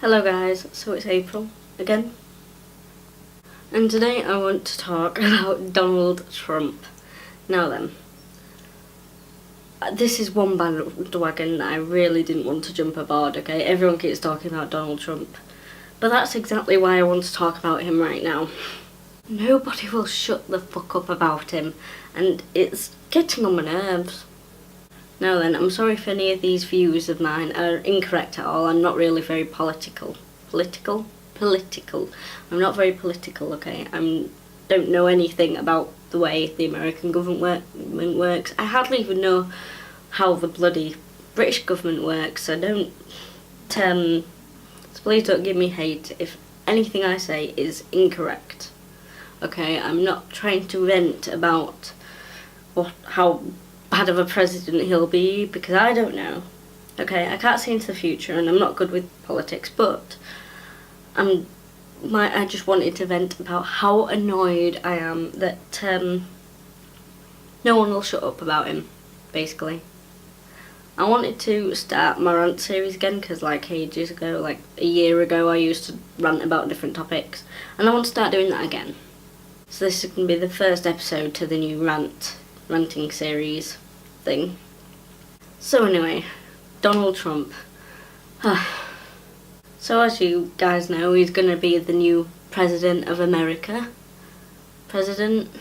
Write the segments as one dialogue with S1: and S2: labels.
S1: Hello guys, so it's April again, and today I want to talk about Donald Trump. Now then, this is one bandwagon that I really didn't want to jump aboard, okay? Everyone keeps talking about Donald Trump, but that's exactly why I want to talk about him right now. Nobody will shut the fuck up about him, and it's getting on my nerves. Now then, I'm sorry if any of these views of mine are incorrect at all. I'm not really very political. Political? I'm not very political, okay? I don't know anything about the way the American government works. I hardly even know how the bloody British government works, so don't... so please don't give me hate if anything I say is incorrect. Okay, I'm not trying to rant about how bad of a president he'll be, because I don't know. Okay, I can't see into the future and I'm not good with politics, but I just wanted to vent about how annoyed I am that no one will shut up about him, basically. I wanted to start my rant series again, because like ages ago, like a year ago, I used to rant about different topics, and I want to start doing that again. So this is going to be the first episode to the new ranting series thing. So anyway, Donald Trump. So as you guys know, he's going to be the new president of America. President?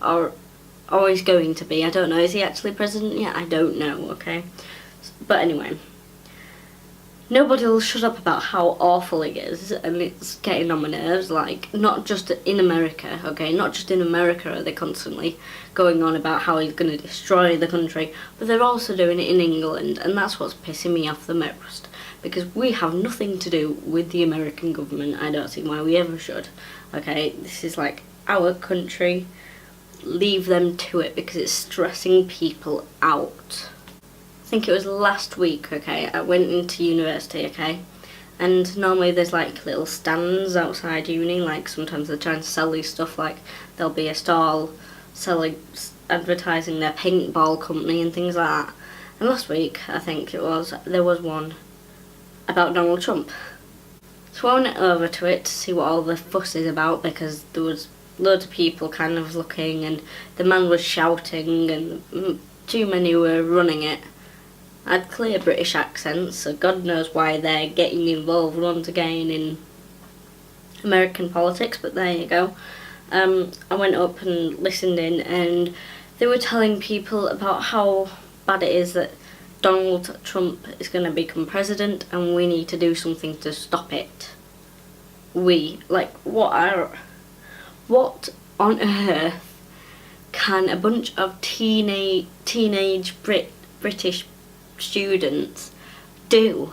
S1: Or he's going to be. I don't know. Is he actually president yet? I don't know, okay? But anyway, nobody will shut up about how awful he is, and it's getting on my nerves. Like, not just in America, okay? Not just in America are they constantly going on about how he's going to destroy the country, but they're also doing it in England, and that's what's pissing me off the most. Because we have nothing to do with the American government. I don't see why we ever should, okay? This is like our country. Leave them to it, because it's stressing people out. I think it was last week, okay, I went into university, okay, and normally there's like little stands outside uni, like sometimes they're trying to sell these stuff, like there'll be a stall advertising their paintball company and things like that. And last week, I think it was, there was one about Donald Trump. So I went over to it to see what all the fuss is about, because there was loads of people kind of looking, and the man was shouting, and too many were running it. I had clear British accents, so God knows why they're getting involved once again in American politics, but there you go. I went up and listened in, and they were telling people about how bad it is that Donald Trump is going to become president, and we need to do something to stop it. What on earth can a bunch of teenage British students do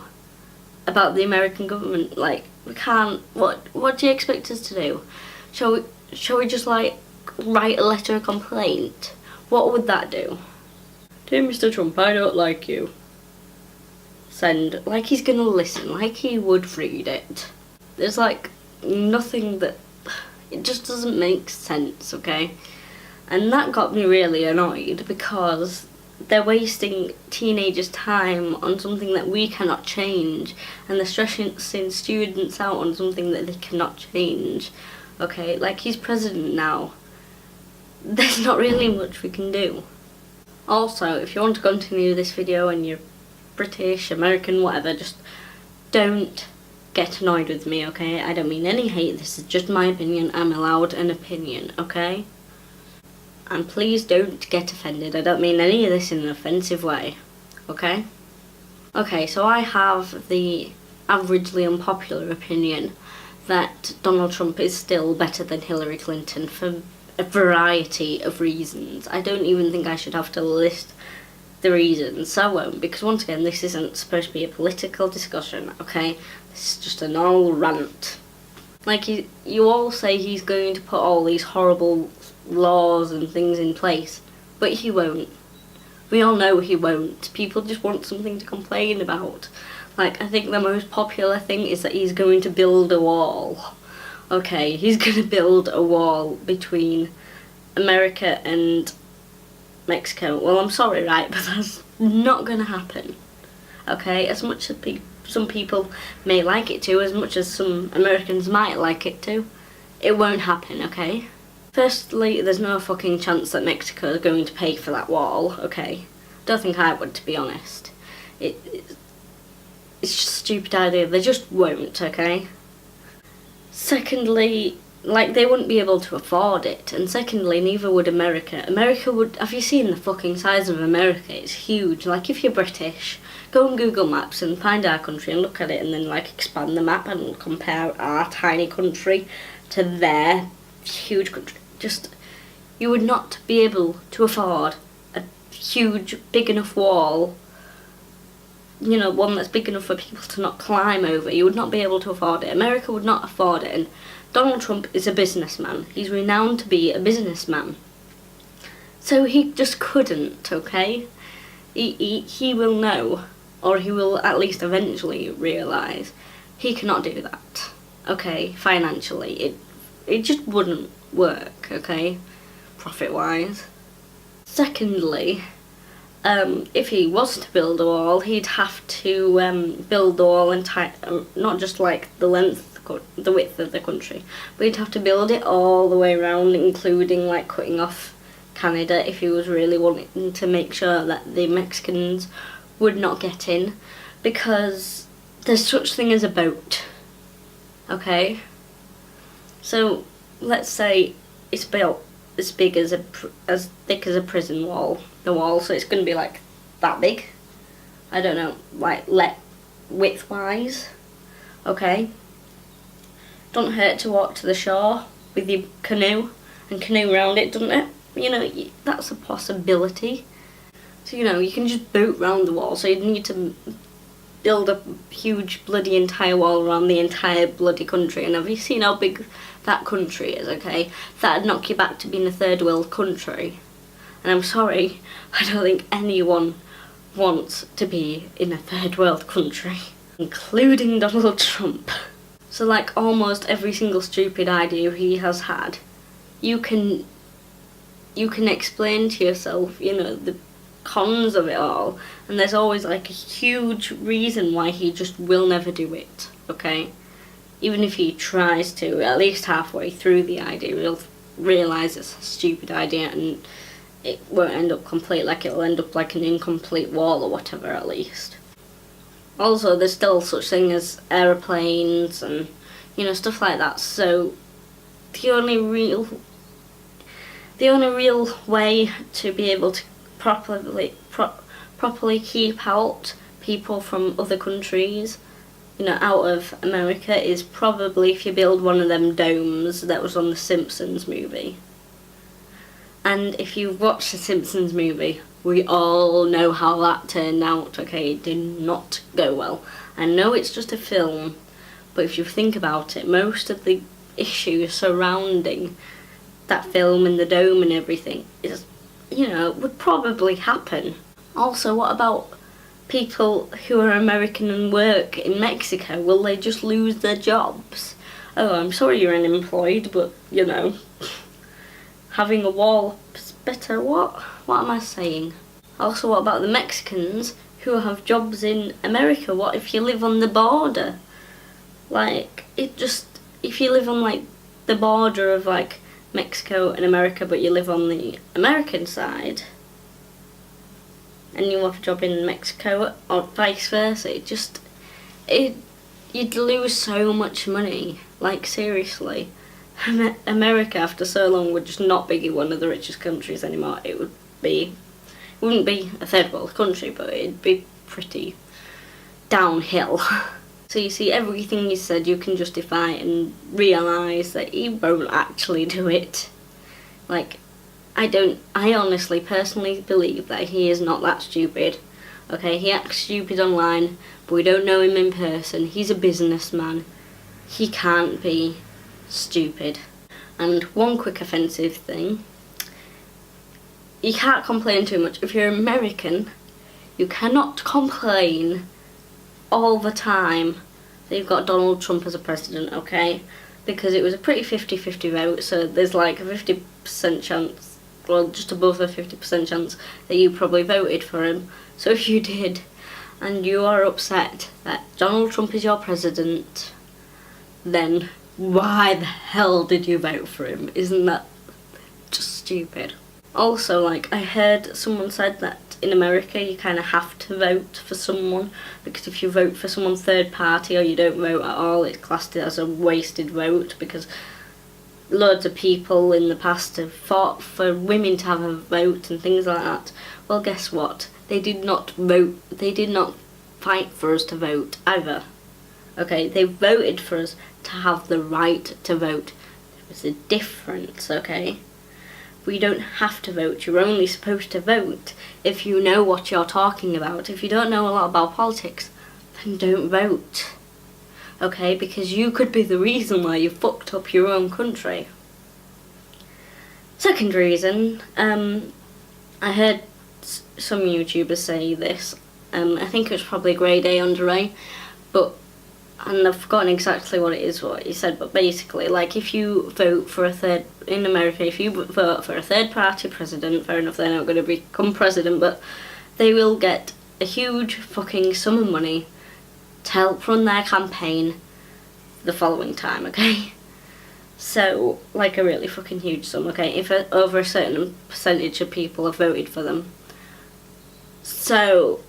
S1: about the American government? Like, we can't. What do you expect us to do? Shall we just like write a letter of complaint? What would that do? Dear Mr. Trump, I don't like you. Send. Like he's gonna listen, like he would read it. There's like nothing that, it just doesn't make sense, okay? And that got me really annoyed, because they're wasting teenagers' time on something that we cannot change, and they're stressing students out on something that they cannot change, okay? Like, he's president now. There's not really much we can do. Also, if you want to continue this video and you're British, American, whatever, just don't get annoyed with me, okay? I don't mean any hate, this is just my opinion. I'm allowed an opinion, okay? And please don't get offended. I don't mean any of this in an offensive way, okay? Okay, so I have the averagely unpopular opinion that Donald Trump is still better than Hillary Clinton for a variety of reasons. I don't even think I should have to list the reasons, so I won't, because once again, this isn't supposed to be a political discussion, okay? This is just a normal rant. Like, you all say he's going to put all these horrible laws and things in place, but he won't. We all know he won't. People just want something to complain about. Like, I think the most popular thing is that he's going to build a wall. Okay, he's going to build a wall between America and Mexico. Well, I'm sorry, right, but that's not going to happen. Okay, as much as some people may like it to, as much as some Americans might like it to. It won't happen, okay? Firstly, there's no fucking chance that Mexico is going to pay for that wall, okay? Don't think I would, to be honest. It's just a stupid idea. They just won't, okay? Secondly, like, they wouldn't be able to afford it. And secondly, neither would America. America would... Have you seen the fucking size of America? It's huge. Like, if you're British, go on Google Maps and find our country and look at it and then, like, expand the map and compare our tiny country to their huge country. Just... You would not be able to afford a huge, big enough wall, you know, one that's big enough for people to not climb over. You would not be able to afford it. America would not afford it. And Donald Trump is a businessman. He's renowned to be a businessman. So he just couldn't, okay? He will know, or he will at least eventually realise, he cannot do that, okay, financially. It just wouldn't work, okay, profit-wise. Secondly, if he was to build a wall, he'd have to build the wall not just like the width of the country, but he'd have to build it all the way around, including like cutting off Canada, if he was really wanting to make sure that the Mexicans would not get in, because there's such thing as a boat, okay? So let's say it's built as big as as thick as a prison wall, the wall, so it's going to be like that big. I don't know, like width-wise, okay? Don't hurt to walk to the shore with your canoe and canoe round it, doesn't it? You know, that's a possibility. So, you know, you can just boat round the wall, so you'd need to build a huge bloody entire wall around the entire bloody country. And have you seen how big that country is, okay? That'd knock you back to being a third world country. And I'm sorry, I don't think anyone wants to be in a third world country, including Donald Trump. So like almost every single stupid idea he has had, you can explain to yourself, you know, the cons of it all, and there's always like a huge reason why he just will never do it, okay? Even if he tries to, at least halfway through the idea, he'll realise it's a stupid idea and it won't end up complete, like it'll end up like an incomplete wall or whatever at least. Also, there's still such thing as aeroplanes and, you know, stuff like that, so the only real way to be able to properly keep out people from other countries, you know, out of America, is probably if you build one of them domes that was on the Simpsons movie. And if you've watched the Simpsons movie, we all know how that turned out, okay? It did not go well. I know it's just a film, but if you think about it, most of the issues surrounding that film and the dome and everything is, you know, would probably happen. Also, what about people who are American and work in Mexico? Will they just lose their jobs? Oh, I'm sorry you're unemployed, but, you know, having a wall is better. What am I saying? Also, what about the Mexicans who have jobs in America? What if you live on the border? Like, if you live on, like, the border of, like, Mexico and America, but you live on the American side, and you have a job in Mexico, or vice versa, you'd lose so much money. Like, seriously. America, after so long, would just not be one of the richest countries anymore. It wouldn't be a third world country, but it'd be pretty downhill. So you see, everything he said you can justify and realise that he won't actually do it. Like, I honestly, personally believe that he is not that stupid. Okay, he acts stupid online, but we don't know him in person. He's a businessman. He can't be stupid. And one quick offensive thing, you can't complain too much. If you're American, you cannot complain all the time that you've got Donald Trump as a president, okay? Because it was a pretty 50-50 vote, so there's like a 50% chance, well, just above a 50% chance that you probably voted for him. So if you did, and you are upset that Donald Trump is your president, then why the hell did you vote for him? Isn't that just stupid? Also, like, I heard someone said that in America you kind of have to vote for someone, because if you vote for someone third party or you don't vote at all, it's classed as a wasted vote, because loads of people in the past have fought for women to have a vote and things like that. Well, guess what? They did not vote, they did not fight for us to vote either. Okay, they voted for us to have the right to vote. There's a difference, okay? We don't have to vote. You're only supposed to vote if you know what you're talking about. If you don't know a lot about politics, then don't vote. Okay, because you could be the reason why you fucked up your own country. Second reason, I heard some YouTubers say this. I think it was probably Grade A under A, and I've forgotten exactly what he said, but basically, like, if you vote for in America, if you vote for a third party president, fair enough, they're not going to become president, but they will get a huge fucking sum of money to help run their campaign the following time, okay? So, like, a really fucking huge sum, okay, if over a certain percentage of people have voted for them. So,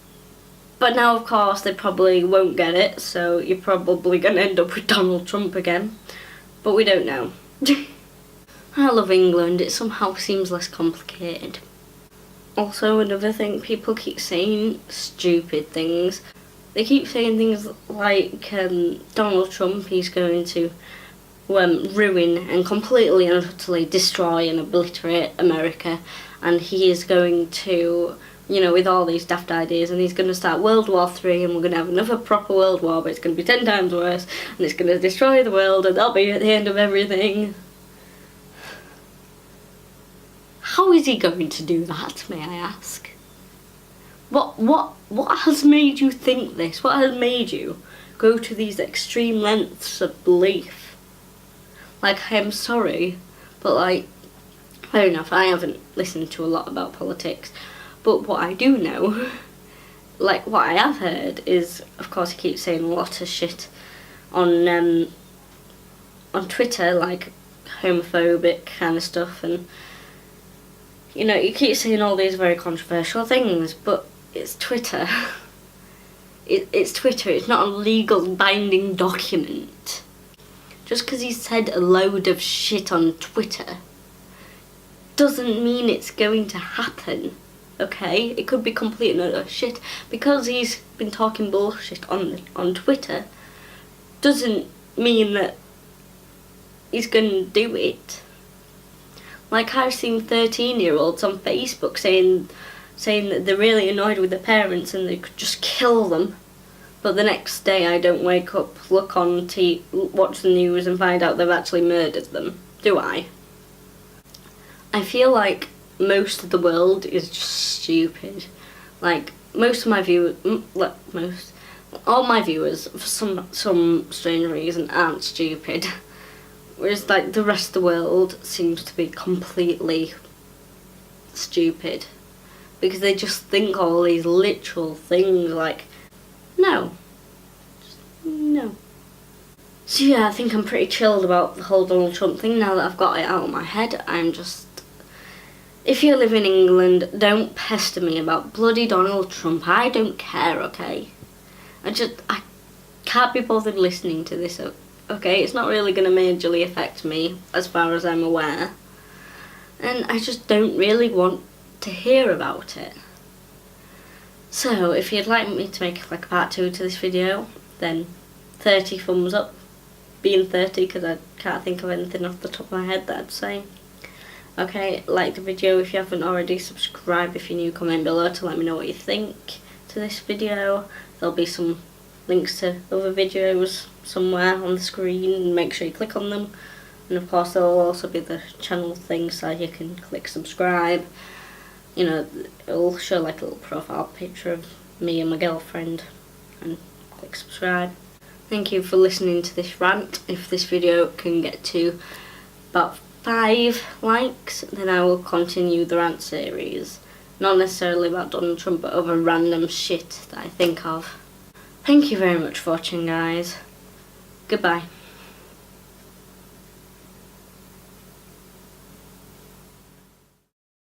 S1: but now, of course, they probably won't get it, so you're probably going to end up with Donald Trump again. But we don't know. I love England. It somehow seems less complicated. Also, another thing, people keep saying stupid things. They keep saying things like Donald Trump, he's going to ruin and completely and utterly destroy and obliterate America, and he is going to, you know, with all these daft ideas, and he's going to start World War III, and we're going to have another proper world war, but it's going to be 10 times worse, and it's going to destroy the world, and that'll be at the end of everything. How is he going to do that, may I ask? What has made you think this? What has made you go to these extreme lengths of belief? Like, I'm sorry, but, like, fair enough, I haven't listened to a lot about politics, but what I do know, like, what I have heard is, of course, he keeps saying a lot of shit on Twitter, like homophobic kind of stuff, and, you know, he keeps saying all these very controversial things, but it's Twitter. It's Twitter, it's not a legal binding document. Just because he said a load of shit on Twitter doesn't mean it's going to happen. Okay, it could be complete and utter shit. Because he's been talking bullshit on Twitter doesn't mean that he's gonna do it. Like, I've seen 13-year-olds on Facebook saying that they're really annoyed with their parents and they could just kill them. But the next day I don't wake up, look on watch the news and find out they've actually murdered them. Do I? I feel like most of the world is just stupid. Like, most of my all my viewers, for some strange reason, aren't stupid. Whereas, like, the rest of the world seems to be completely stupid. Because they just think all these literal things, like, no. Just no. So yeah, I think I'm pretty chilled about the whole Donald Trump thing now that I've got it out of my head. I'm just... If you live in England, don't pester me about bloody Donald Trump. I don't care, okay? I can't be bothered listening to this, okay? It's not really going to majorly affect me, as far as I'm aware. And I just don't really want to hear about it. So, if you'd like me to make like a part 2 to this video, then 30 thumbs up. Being 30, because I can't think of anything off the top of my head that I'd say. Okay, like the video if you haven't already, subscribe if you're new, comment below to let me know what you think to this video. There'll be some links to other videos somewhere on the screen, make sure you click on them. And of course there'll also be the channel thing so you can click subscribe. You know, it'll show like a little profile picture of me and my girlfriend, and click subscribe. Thank you for listening to this rant. If this video can get to about 5 likes, then I will continue the rant series. Not necessarily about Donald Trump, but other random shit that I think of. Thank you very much for watching, guys. Goodbye.